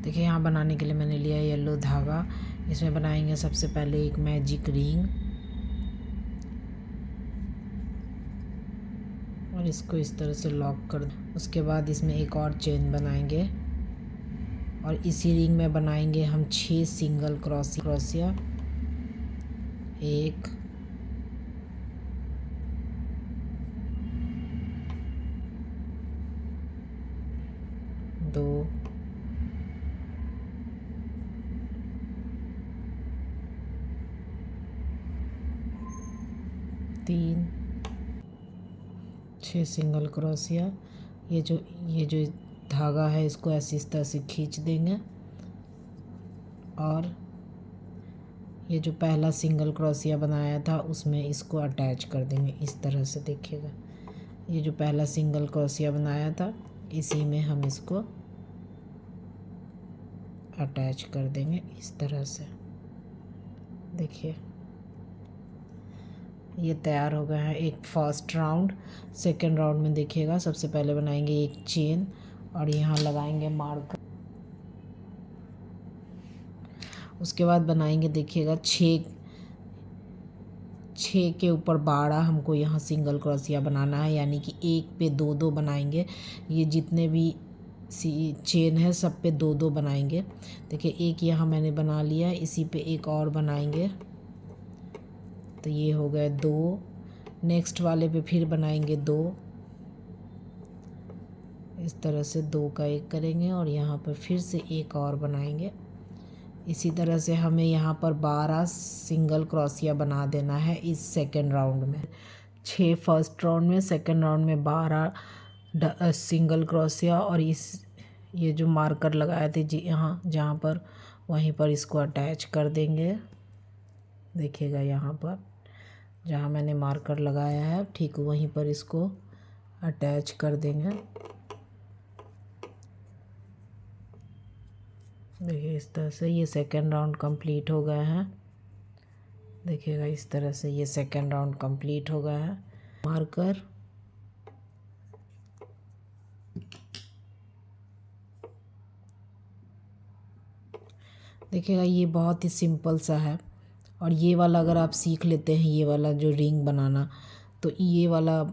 देखिए यहाँ बनाने के लिए मैंने लिया येलो धागा। इसमें बनाएंगे सबसे पहले एक मैजिक रिंग और इसको इस तरह से लॉक कर। उसके बाद इसमें एक और चेन बनाएंगे और इसी रिंग में बनाएंगे हम 6 सिंगल क्रोशिया। 1 2 3 6 single crochet. ये जो धागा है इसको ऐसे इस तरह से खींच देंगे और ये जो पहला सिंगल क्रोशिया बनाया था उसमें इसको अटैच कर देंगे इस तरह से। देखिएगा ये जो पहला सिंगल क्रोशिया बनाया था इसी में हम इसको अटैच कर देंगे इस तरह से। देखिए ये तैयार हो गया है एक फर्स्ट राउंड। सेकंड राउंड में देखिएगा सबसे पहले बनाएंगे एक चेन और यहाँ लगाएंगे मार्कर। उसके बाद बनाएंगे देखिएगा 6 के ऊपर 12 हमको यहाँ सिंगल क्रोशिया बनाना है, यानी कि एक पे 2 बनाएंगे। ये जितने भी चेन है सब पे 2 बनाएंगे। देखिए एक यहाँ मैंने बना लिया, इसी पे एक और बनाएंगे तो ये हो गए 2। नेक्स्ट वाले पे फिर बनाएंगे 2। इस तरह से 2 का एक करेंगे और यहाँ पर फिर से एक और बनाएंगे। इसी तरह से हमें यहाँ पर 12 सिंगल क्रोशिया बना देना है इस सेकंड राउंड में। 6 फर्स्ट राउंड में, सेकंड राउंड में 12 सिंगल क्रोशिया और ये जो मार्कर लगाए थे जी यहाँ जहाँ पर, वहीं पर इसको अटैच कर देंगे। देखिएगा यहाँ पर जहाँ मैंने मार्कर लगाया है ठीक वहीं पर इसको अटैच कर देंगे। देखिए इस तरह से ये सेकेंड राउंड कंप्लीट हो गया है। देखिएगा इस तरह से ये सेकेंड राउंड कंप्लीट हो गया है। मार्कर देखिएगा ये बहुत ही सिंपल सा है और ये वाला अगर आप सीख लेते हैं ये वाला जो रिंग बनाना, तो ये वाला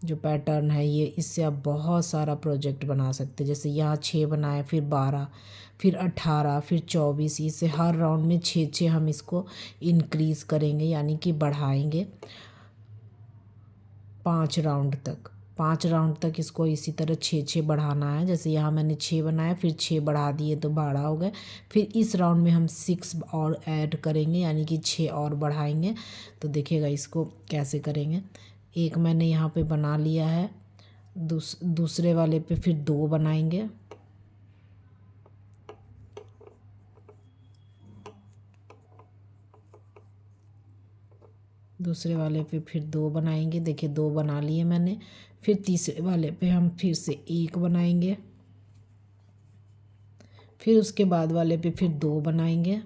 जो पैटर्न है ये इससे आप बहुत सारा प्रोजेक्ट बना सकते हैं। जैसे यहाँ 6 बनाए, फिर 12, फिर 18, फिर 24। इससे हर राउंड में 6 हम इसको इंक्रीज़ करेंगे, यानी कि बढ़ाएंगे 5 राउंड तक। 5 राउंड तक इसको इसी तरह 6 बढ़ाना है। जैसे यहाँ मैंने 6 बनाया, फिर 6 बढ़ा दिए तो 12 हो गए। फिर इस राउंड में हम 6 और ऐड करेंगे, यानी कि 6 और बढ़ाएंगे। तो देखिएगा इसको कैसे करेंगे। एक मैंने यहाँ पे बना लिया है, दूसरे वाले पे फिर 2 बनाएंगे। दूसरे वाले पे फिर 2 बनाएंगे। देखिए 2 बना लिए मैंने। फिर तीसरे वाले पे हम फिर से 1 बनाएंगे। फिर उसके बाद वाले पे फिर 2 बनाएंगे।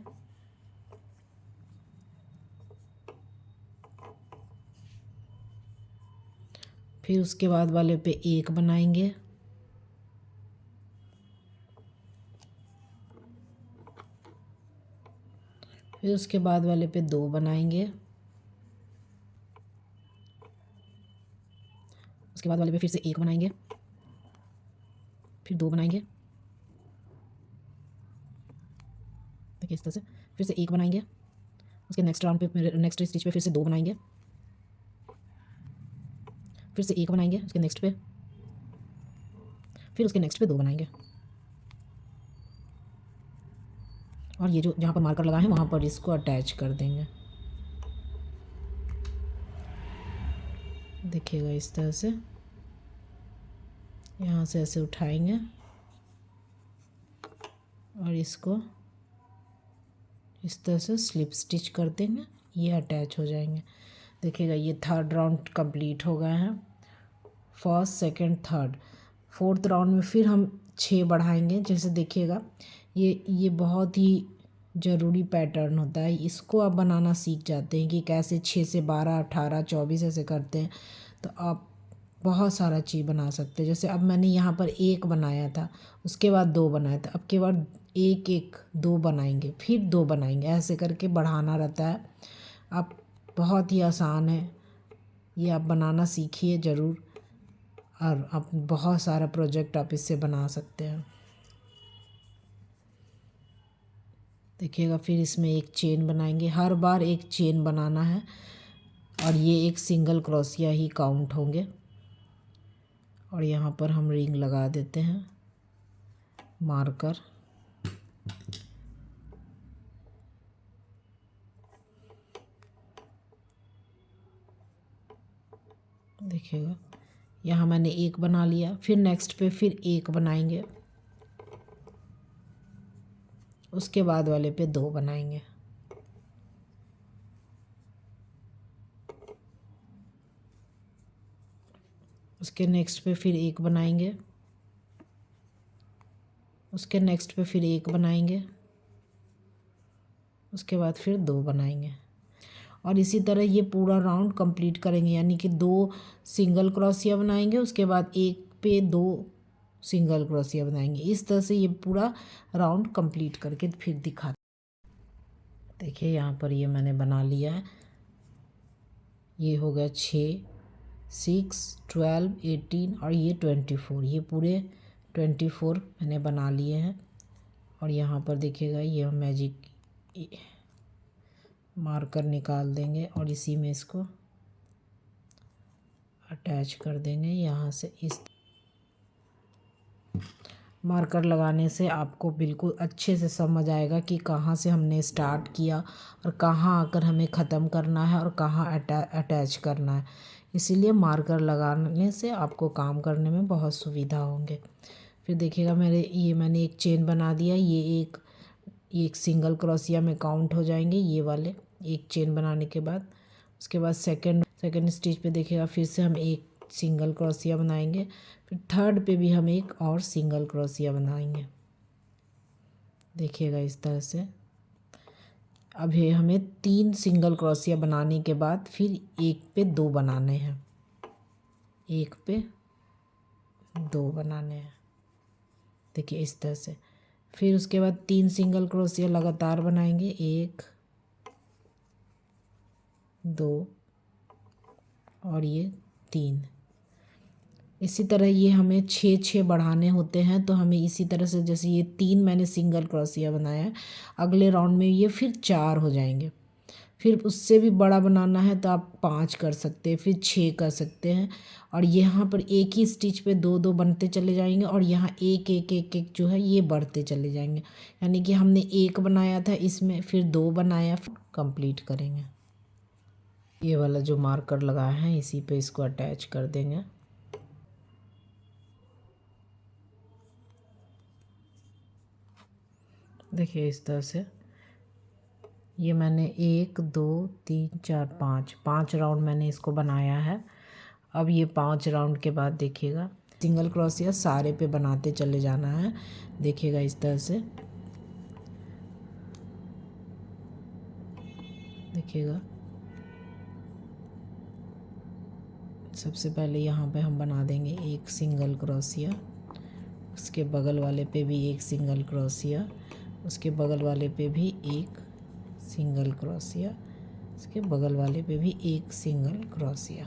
फिर उसके बाद वाले पे 1 बनाएंगे। फिर उसके बाद वाले पे 2 बनाएंगे। उसके बाद वाले पे फिर से 1 बनाएंगे, फिर 2 बनाएंगे। देखिए इस तरह से फिर से 1 बनाएंगे। उसके नेक्स्ट राउंड पे, नेक्स्ट स्टिच पे फिर से 2 बनाएंगे, फिर से 1 बनाएंगे उसके नेक्स्ट पे, फिर उसके नेक्स्ट पे 2 बनाएंगे। और ये जो जहाँ पर मार्कर लगा है वहाँ पर इसको अटैच कर देंगे। देखिएगा इस तरह से यहाँ से ऐसे उठाएंगे और इसको इस तरह से स्लिप स्टिच कर देंगे, ये अटैच हो जाएंगे। देखिएगा ये थर्ड राउंड कंप्लीट हो गया है। First, second, third, fourth round में फिर हम 6 बढ़ाएंगे। जैसे देखिएगा ये बहुत ही ज़रूरी पैटर्न होता है। इसको आप बनाना सीख जाते हैं कि कैसे 6 से 12, 18, 24 ऐसे करते हैं, तो आप बहुत सारा चीज़ बना सकते हैं। जैसे अब मैंने यहाँ पर एक बनाया था, उसके बाद दो बनाया था, अब के बाद एक एक दो बनाएंगे, फिर दो बनाएंगे, ऐसे करके बढ़ाना रहता है। अब बहुत ही आसान है, ये आप बनाना सीखिए ज़रूर, और आप बहुत सारा प्रोजेक्ट आप इससे बना सकते हैं। देखिएगा, फिर इसमें एक चेन बनाएंगे, हर बार एक चेन बनाना है, और ये एक सिंगल क्रोशिया ही काउंट होंगे। और यहाँ पर हम रिंग लगा देते हैं मार्कर। देखिएगा, यहाँ मैंने एक बना लिया, फिर नेक्स्ट पे फिर एक बनाएंगे, उसके बाद वाले पे दो बनाएंगे, उसके नेक्स्ट पे फिर एक बनाएंगे, उसके नेक्स्ट पे फिर एक बनाएंगे, उसके बाद फिर दो बनाएंगे। और इसी तरह ये पूरा राउंड कंप्लीट करेंगे, यानी कि दो सिंगल क्रोशिया बनाएंगे, उसके बाद एक पे दो सिंगल क्रोशिया बनाएंगे। इस तरह से ये पूरा राउंड कंप्लीट करके फिर दिखा। देखिए, यहाँ पर ये मैंने बना लिया है। ये हो गया 6, 6, 12, 18 और ये 24। ये पूरे 24 मैंने बना लिए हैं। और यहाँ पर देखिएगा, ये हम मैजिक मार्कर निकाल देंगे और इसी में इसको अटैच कर देंगे। यहाँ से इस मार्कर लगाने से आपको बिल्कुल अच्छे से समझ आएगा कि कहाँ से हमने स्टार्ट किया और कहाँ आकर हमें ख़त्म करना है और कहाँ अटैच करना है। इसीलिए मार्कर लगाने से आपको काम करने में बहुत सुविधा होंगे। फिर देखिएगा, मैंने एक चेन बना दिया। ये एक सिंगल क्रोशिया में काउंट हो जाएंगे ये वाले, एक चेन बनाने के बाद। उसके बाद सेकंड स्टिच पे देखिएगा, फिर से हम एक सिंगल क्रोशिया बनाएंगे, फिर थर्ड पे भी हम एक और सिंगल क्रोशिया बनाएंगे। देखिएगा, इस तरह से अभी हमें 3 सिंगल क्रोशिया बनाने के बाद फिर एक पे दो बनाने हैं, एक पे दो बनाने हैं। देखिए, इस तरह से फिर उसके बाद 3 सिंगल क्रोशिया लगातार बनाएंगे, 1, 2 और ये 3। इसी तरह ये हमें 6 बढ़ाने होते हैं, तो हमें इसी तरह से, जैसे ये 3 मैंने सिंगल क्रोशिया बनाया है, अगले राउंड में ये फिर 4 हो जाएंगे। फिर उससे भी बड़ा बनाना है तो आप 5 कर सकते हैं, फिर 6 कर सकते हैं। और यहाँ पर एक ही स्टिच पे दो दो बनते चले जाएंगे, और यहाँ एक एक एक एक जो है ये बढ़ते चले जाएंगे। यानी कि हमने एक बनाया था, इसमें फिर दो बनाया, फिर कंप्लीट करेंगे। ये वाला जो मार्कर लगाया है, इसी पे इसको अटैच कर देंगे। देखिए, इस तरह से ये मैंने 1, 2, 3, 4, 5 राउंड मैंने इसको बनाया है। अब ये 5 राउंड के बाद देखिएगा, सिंगल क्रोशिया सारे पे बनाते चले जाना है। देखिएगा, इस तरह से देखिएगा, सबसे पहले यहाँ पे हम बना देंगे एक सिंगल क्रोशिया, उसके बगल वाले पे भी एक सिंगल क्रोशिया, उसके बगल वाले पे भी एक सिंगल क्रोशिया, उसके बगल वाले पे भी एक सिंगल क्रोशिया।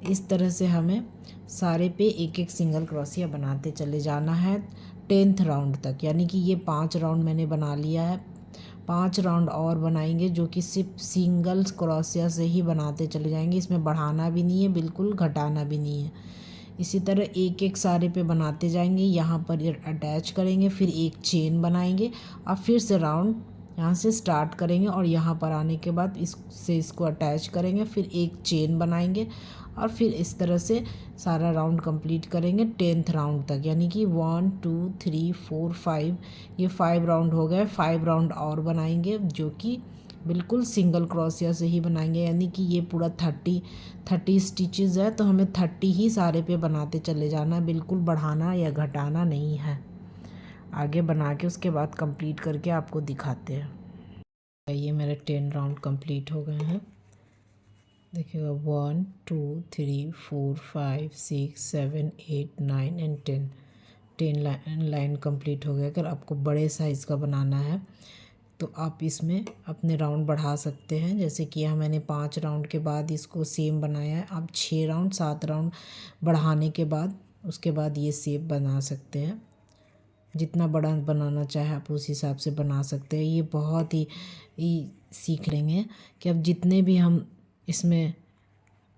इस तरह से हमें सारे पे एक एक सिंगल क्रोशिया बनाते चले जाना है 10th राउंड तक। यानी कि ये 5 राउंड मैंने बना लिया है, 5 राउंड और बनाएंगे जो कि सिर्फ सिंगल क्रोशिया से ही बनाते चले जाएंगे। इसमें बढ़ाना भी नहीं है, बिल्कुल घटाना भी नहीं है। इसी तरह एक एक सारे पे बनाते जाएंगे, यहाँ पर अटैच करेंगे, फिर एक चेन बनाएंगे और फिर से राउंड यहाँ से स्टार्ट करेंगे, और यहाँ पर आने के बाद इसको अटैच करेंगे, फिर एक चेन बनाएंगे, और फिर इस तरह से सारा राउंड कंप्लीट करेंगे 10th राउंड तक। यानी कि 1, 2, 3, 4, 5, ये 5 राउंड हो गए। 5 राउंड और बनाएंगे जो कि बिल्कुल सिंगल क्रोशिया से ही बनाएंगे। यानी कि ये पूरा 30 स्टिचेस है, तो हमें 30 ही सारे पे बनाते चले जाना, बिल्कुल बढ़ाना या घटाना नहीं है। आगे बना के उसके बाद कंप्लीट करके आपको दिखाते हैं। ये मेरे 10 राउंड कंप्लीट हो गए हैं। देखिएगा 1 2 3 4 5 6 7 8 9 एंड 10 लाइन कंप्लीट हो गया। अगर आपको बड़े साइज़ का बनाना है तो आप इसमें अपने राउंड बढ़ा सकते हैं। जैसे कि यहाँ मैंने 5 राउंड के बाद इसको सेम बनाया है। आप 6 राउंड 7 राउंड बढ़ाने के बाद उसके बाद ये शेप बना सकते हैं। जितना बड़ा बनाना चाहे आप उस हिसाब से बना सकते हैं। ये बहुत ही सीख लेंगे कि अब जितने भी हम इसमें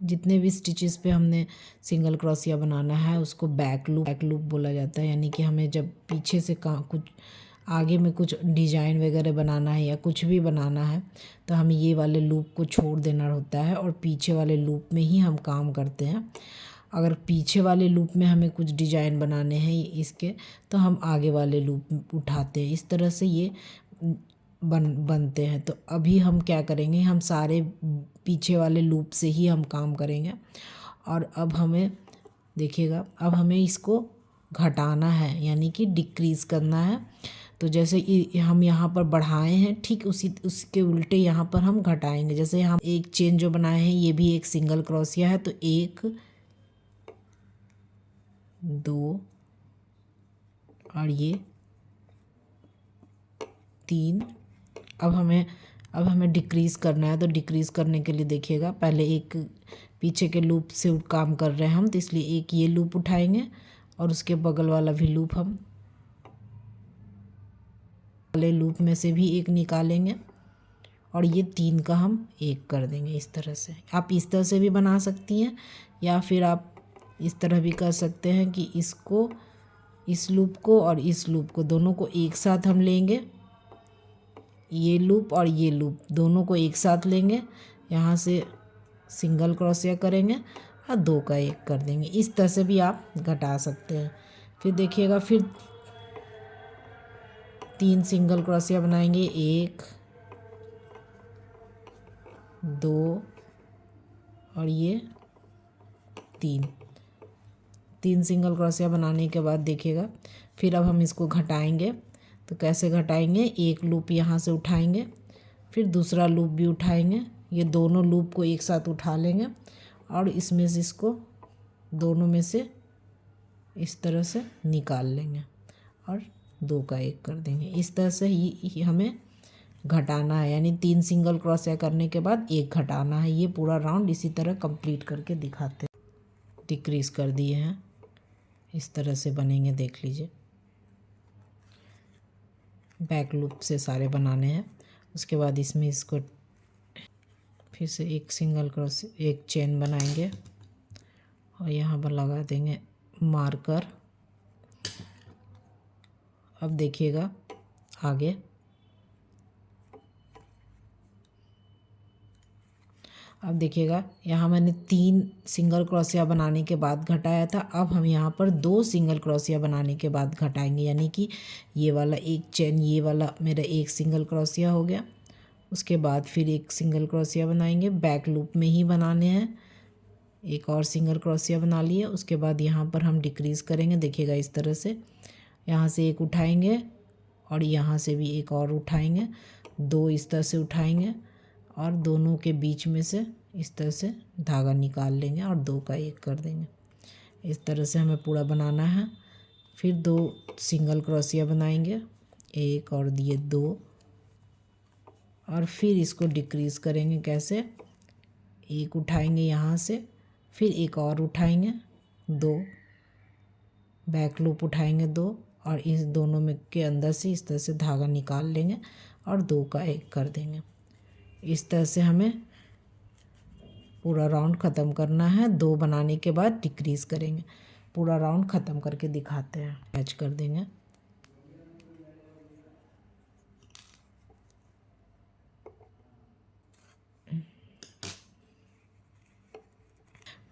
जितने भी स्टिचेस पे हमने सिंगल क्रोशिया बनाना है उसको बैक लूप बोला जाता है। यानी कि हमें जब पीछे से कुछ आगे में कुछ डिजाइन वगैरह बनाना है या कुछ भी बनाना है तो हमें ये वाले लूप को छोड़ देना होता है और पीछे वाले लूप में ही हम काम करते हैं। अगर पीछे वाले लूप में हमें कुछ डिजाइन बनाने हैं इसके तो हम आगे वाले लूप उठाते हैं। इस तरह से ये बनते हैं। तो अभी हम क्या करेंगे, हम सारे पीछे वाले लूप से ही हम काम करेंगे। और अब हमें देखिएगा, अब हमें इसको घटाना है यानी कि डिक्रीज़ करना है। तो जैसे हम यहाँ पर बढ़ाए हैं ठीक उसके उल्टे यहाँ पर हम घटाएंगे। जैसे हम एक चेन जो बनाए हैं ये भी एक सिंगल क्रोशिया है तो 1 2 और ये 3। अब हमें डिक्रीज़ करना है। तो डिक्रीज़ करने के लिए देखिएगा, पहले एक पीछे के लूप से काम कर रहे हैं हम तो इसलिए एक ये लूप उठाएंगे और उसके बगल वाला भी लूप हम वाले लूप में से भी एक निकालेंगे और ये 3 का हम 1 कर देंगे। इस तरह से आप इस तरह से भी बना सकती हैं या फिर आप इस तरह भी कर सकते हैं कि इसको, इस लूप को और इस लूप को दोनों को एक साथ हम लेंगे। ये लूप और ये लूप दोनों को एक साथ लेंगे, यहाँ से सिंगल क्रोशिया करेंगे और 2 का 1 कर देंगे। इस तरह से भी आप घटा सकते हैं। फिर देखिएगा, फिर 3 सिंगल क्रोशिया बनाएंगे, 1 2 और ये 3 सिंगल क्रोशिया बनाने के बाद देखिएगा, फिर अब हम इसको घटाएंगे। तो कैसे घटाएंगे, एक लूप यहाँ से उठाएंगे, फिर दूसरा लूप भी उठाएंगे, ये दोनों लूप को एक साथ उठा लेंगे और इसमें से इसको दोनों में से इस तरह से निकाल लेंगे और 2 का 1 कर देंगे। इस तरह से ही हमें घटाना है, यानी 3 सिंगल क्रोशिया करने के बाद 1 घटाना है। ये पूरा राउंड इसी तरह कंप्लीट करके दिखाते हैं। डिक्रीज़ कर दिए हैं, इस तरह से बनेंगे, देख लीजिए। बैक लूप से सारे बनाने हैं। उसके बाद इसमें इसको फिर से एक सिंगल क्रोशिया, एक चेन बनाएंगे और यहाँ पर लगा देंगे मार्कर। अब देखिएगा आगे, अब देखिएगा यहाँ मैंने 3 सिंगल क्रोशिया बनाने के बाद घटाया था। अब हम यहाँ पर 2 सिंगल क्रोशिया बनाने के बाद घटाएंगे, यानी कि ये वाला एक चेन, ये वाला मेरा एक सिंगल क्रोशिया हो गया। उसके बाद फिर एक सिंगल क्रोशिया बनाएंगे, बैक लूप में ही बनाने हैं। एक और सिंगल क्रोशिया बना लिए, उसके बाद यहाँ पर हम डिक्रीज़ करेंगे। देखिएगा इस तरह से, यहाँ से एक उठाएंगे और यहाँ से भी एक और उठाएंगे, 2 इस तरह से उठाएंगे और दोनों के बीच में से इस तरह से धागा निकाल लेंगे और 2 का 1 कर देंगे। इस तरह से हमें पूरा बनाना है। फिर 2 सिंगल क्रोशिया बनाएंगे, 1 और दिए 2, और फिर इसको डिक्रीज़ करेंगे। कैसे, एक उठाएंगे यहाँ से, फिर एक और उठाएंगे 2, बैक लूप उठाएंगे 2 और इस दोनों में के अंदर से इस तरह से धागा निकाल लेंगे और 2 का 1 कर देंगे। इस तरह से हमें पूरा राउंड ख़त्म करना है। 2 बनाने के बाद डिक्रीज़ करेंगे। पूरा राउंड ख़त्म करके दिखाते हैं। अटैच कर देंगे।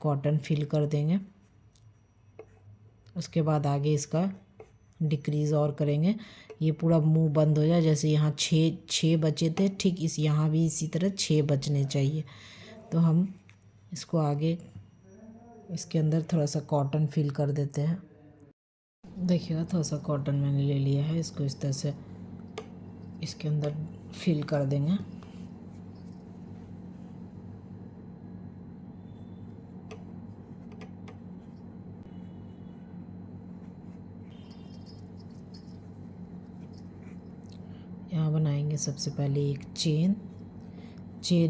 कॉटन फिल कर देंगे। उसके बाद आगे इसका डिक्रीज़ और करेंगे। ये पूरा मुंह बंद हो जाए। जैसे यहाँ 6 बचे थे, ठीक इस यहाँ भी इसी तरह 6 बचने चाहिए। तो हम इसको आगे इसके अंदर थोड़ा सा कॉटन फिल कर देते हैं। देखिएगा थोड़ा सा कॉटन मैंने ले लिया है, इसको इस तरह से इसके अंदर फिल कर देंगे। यहाँ बनाएंगे सबसे पहले एक चेन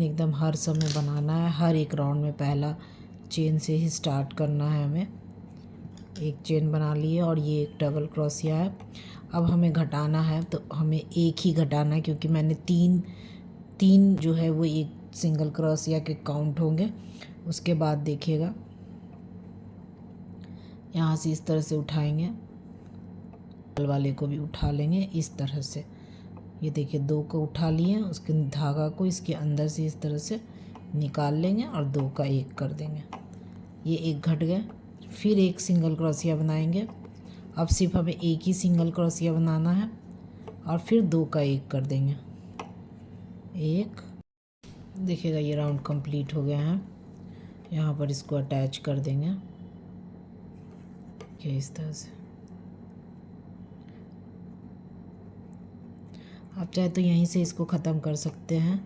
एकदम हर समय बनाना है, हर एक राउंड में पहला चेन से ही स्टार्ट करना है हमें। एक चेन बना लिए और ये एक डबल क्रोशिया है। अब हमें घटाना है तो हमें एक ही घटाना है, क्योंकि मैंने तीन जो है वो एक सिंगल क्रोशिया के काउंट होंगे। उसके बाद देखिएगा यहाँ से इस तरह से उठाएंगे, बगल वाले को भी उठा लेंगे इस तरह से। ये देखिए 2 को उठा लिए, उसके धागा को इसके अंदर से इस तरह से निकाल लेंगे और 2 का 1 कर देंगे। ये एक घट गए। फिर एक सिंगल क्रोशिया बनाएंगे। अब सिर्फ हमें एक ही सिंगल क्रोशिया बनाना है और फिर 2 का 1 कर देंगे। एक देखिएगा ये राउंड कंप्लीट हो गया है। यहाँ पर इसको अटैच कर देंगे इस तरह से। आप चाहे तो यहीं से इसको ख़त्म कर सकते हैं।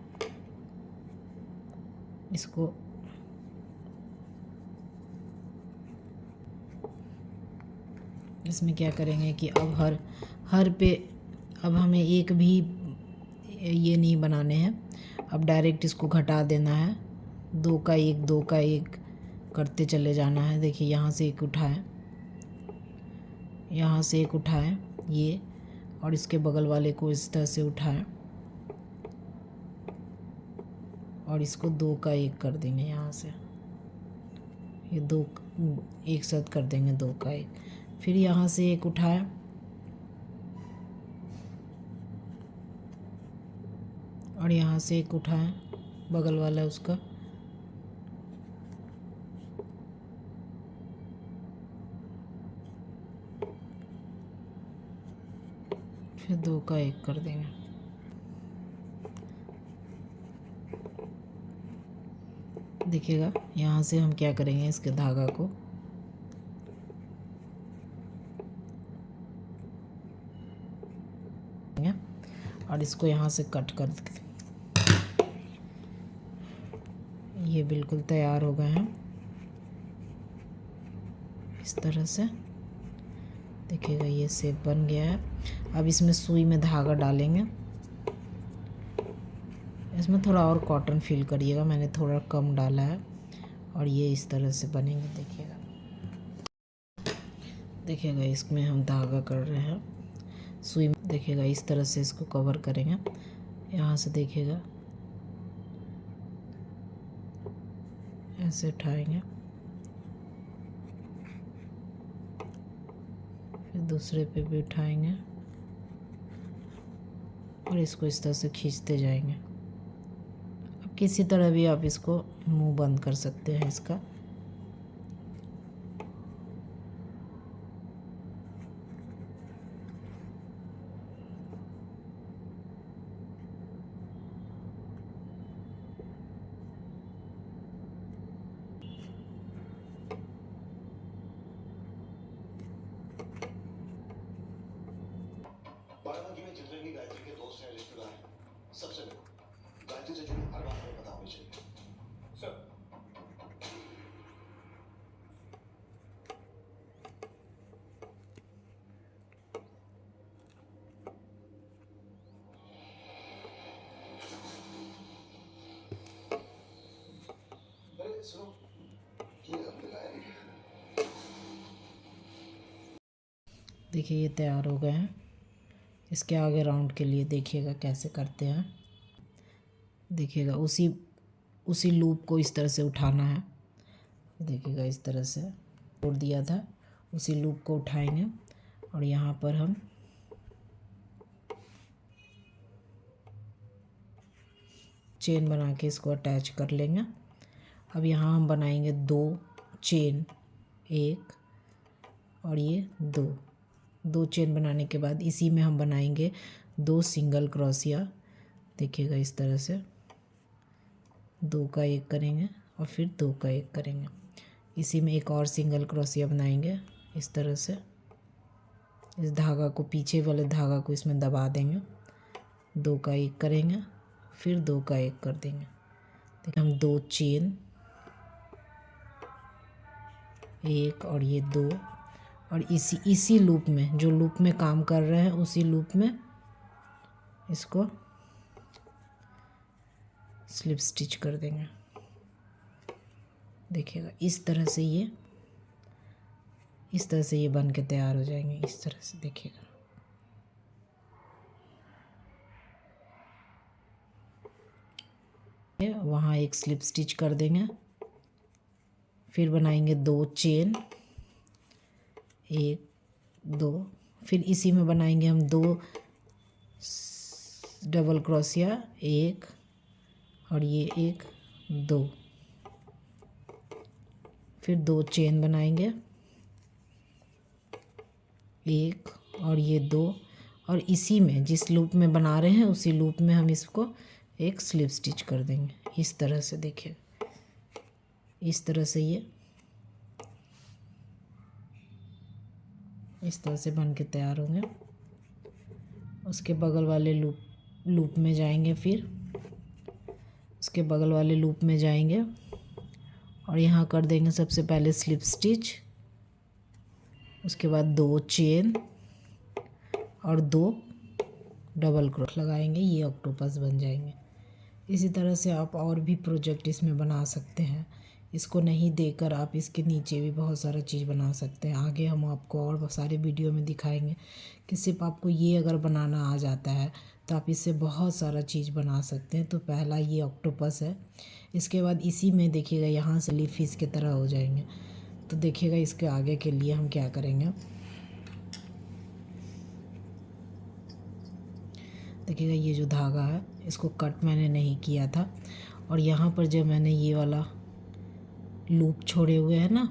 इसमें क्या करेंगे कि अब हर पे अब हमें एक भी ये नहीं बनाने हैं। अब डायरेक्ट इसको घटा देना है, 2 का 1 2 का 1 करते चले जाना है। देखिए यहाँ से एक उठाएं, यहाँ से एक उठाएं ये, और इसके बगल वाले को इस तरह से उठाएं और इसको 2 का 1 कर देंगे। यहाँ से ये 2 एक साथ कर देंगे 2 का 1। फिर यहाँ से एक उठाएं और यहाँ से एक उठाएं बगल वाला उसका, फिर 2 का 1 कर देंगे। देखिएगा यहाँ से हम क्या करेंगे, इसके धागा को और इसको यहाँ से कट कर देंगे। ये बिल्कुल तैयार हो गए हैं इस तरह से। देखिएगा ये शेप बन गया है। अब इसमें सुई में धागा डालेंगे। इसमें थोड़ा और कॉटन फिल करिएगा, मैंने थोड़ा कम डाला है। और ये इस तरह से बनेंगे। देखिएगा इसमें हम धागा कर रहे हैं सुई में। देखिएगा इस तरह से इसको कवर करेंगे। यहाँ से देखिएगा ऐसे उठाएंगे, फिर दूसरे पे भी उठाएंगे और इसको इस तरह से खींचते जाएंगे। अब किसी तरह भी आप इसको मुंह बंद कर सकते हैं इसका। बाराबंकी में चित्रंगी गायत्री के दोस्त हैं, रिश्तेदार हैं। सबसे मिलो, गायत्री से जुड़ी हर बात हमें पता होनी चाहिए। सर अरे सुनो, ये अब लगाया नहीं। देखिए ये तैयार हो गए हैं। इसके आगे राउंड के लिए देखिएगा कैसे करते हैं। देखिएगा उसी लूप को इस तरह से उठाना है। देखिएगा इस तरह से छोड़ दिया था, उसी लूप को उठाएंगे और यहाँ पर हम चेन बना के इसको अटैच कर लेंगे। अब यहाँ हम बनाएंगे 2 चेन, 1 और ये 2 चेन बनाने के बाद इसी में हम बनाएंगे 2 सिंगल क्रोशिया। देखिएगा इस तरह से 2 का 1 करेंगे और फिर 2 का 1 करेंगे। इसी में एक और सिंगल क्रोशिया बनाएंगे इस तरह से। इस धागा को, पीछे वाले धागा को इसमें दबा देंगे, 2 का 1 करेंगे, फिर 2 का 1 कर देंगे। देखिए हम 2 चेन, 1 और ये 2, और इसी लूप में, जो लूप में काम कर रहे हैं उसी लूप में इसको स्लिप स्टिच कर देंगे। देखिएगा इस तरह से ये बन के तैयार हो जाएंगे। इस तरह से देखिएगा। वहाँ एक स्लिप स्टिच कर देंगे, फिर बनाएंगे 2 चेन, 1 2, फिर इसी में बनाएंगे हम 2 डबल क्रोशिया, 1 और ये 1 2, फिर 2 चेन बनाएंगे, 1 और ये 2, और इसी में जिस लूप में बना रहे हैं उसी लूप में हम इसको एक स्लिप स्टिच कर देंगे। इस तरह से देखिए, इस तरह से ये इस तरह से बन के तैयार होंगे। उसके बगल वाले लूप में जाएंगे, फिर उसके बगल वाले लूप में जाएंगे और यहाँ कर देंगे सबसे पहले स्लिप स्टिच, उसके बाद 2 चेन और 2 डबल क्रोश लगाएंगे। ये ऑक्टोपस बन जाएंगे। इसी तरह से आप और भी प्रोजेक्ट इसमें बना सकते हैं। इसको नहीं देकर आप इसके नीचे भी बहुत सारा चीज़ बना सकते हैं। आगे हम आपको और सारे वीडियो में दिखाएंगे कि सिर्फ आपको ये अगर बनाना आ जाता है तो आप इससे बहुत सारा चीज़ बना सकते हैं। तो पहला ये ऑक्टोपस है। इसके बाद इसी में देखिएगा यहाँ से लीफ फिश की तरह हो जाएंगे। तो देखिएगा इसके आगे के लिए हम क्या करेंगे। देखिएगा ये जो धागा है इसको कट मैंने नहीं किया था, और यहाँ पर जब मैंने ये वाला लूप छोड़े हुए हैं ना,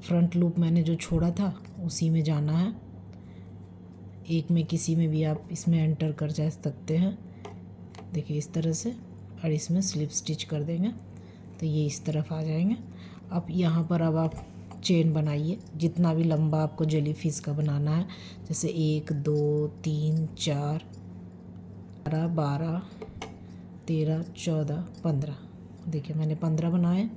फ्रंट लूप मैंने जो छोड़ा था उसी में जाना है। एक में किसी में भी आप इसमें एंटर कर जा सकते हैं। देखिए इस तरह से, और इसमें स्लिप स्टिच कर देंगे तो ये इस तरफ आ जाएंगे। अब यहाँ पर अब आप चेन बनाइए जितना भी लंबा आपको जेली फिश का बनाना है, जैसे 1 2 3 4 12 13 14 15। देखिए मैंने 15 बनाए।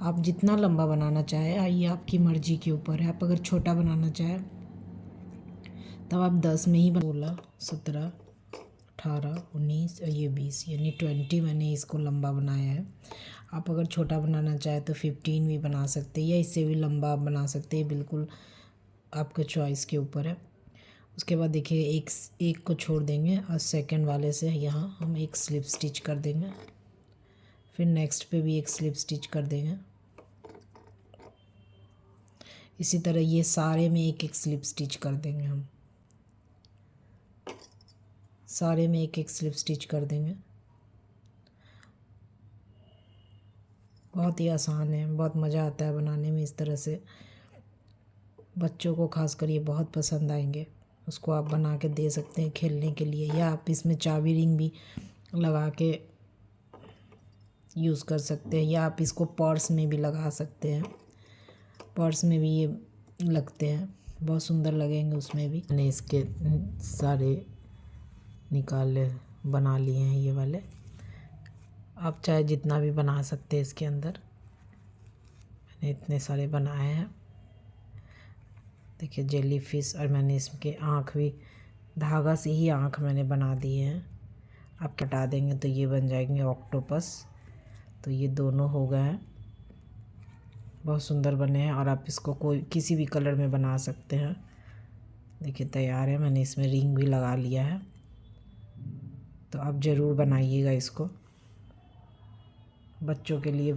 आप जितना लंबा बनाना चाहे ये आपकी मर्ज़ी के ऊपर है। आप अगर छोटा बनाना चाहे तब आप 10 में ही 16 17 18 19 और ये 20 यानी 20 मैंने इसको लंबा बनाया है। आप अगर छोटा बनाना चाहे तो 15 भी बना सकते हैं या इससे भी लंबा आप बना सकते हैं। बिल्कुल आपके चॉइस के ऊपर है। उसके बाद देखिए एक को छोड़ देंगे और सेकंड वाले से यहाँ हम एक स्लिप स्टिच कर देंगे, फिर नेक्स्ट पे भी एक स्लिप स्टिच कर देंगे। इसी तरह ये सारे में एक एक स्लिप स्टिच कर देंगे। हम सारे में एक एक स्लिप स्टिच कर देंगे। बहुत ही आसान है, बहुत मज़ा आता है बनाने में। इस तरह से बच्चों को खासकर ये बहुत पसंद आएंगे। उसको आप बना के दे सकते हैं खेलने के लिए, या आप इसमें चाबी रिंग भी लगा के यूज़ कर सकते हैं, या आप इसको पर्स में भी लगा सकते हैं। पर्स में भी ये लगते हैं, बहुत सुंदर लगेंगे उसमें भी। मैंने इसके सारे बना लिए हैं ये वाले। आप चाहे जितना भी बना सकते हैं इसके अंदर। मैंने इतने सारे बनाए हैं। देखिए जेली फिश, और मैंने इसके आँख भी धागा से ही आँख मैंने बना दिए हैं। आप कटा देंगे तो ये बन जाएंगे ऑक्टोपस। तो ये दोनों हो गए हैं, बहुत सुंदर बने हैं। और आप इसको कोई किसी भी कलर में बना सकते हैं। देखिए तैयार है। मैंने इसमें रिंग भी लगा लिया है। तो आप ज़रूर बनाइएगा इसको, बच्चों के लिए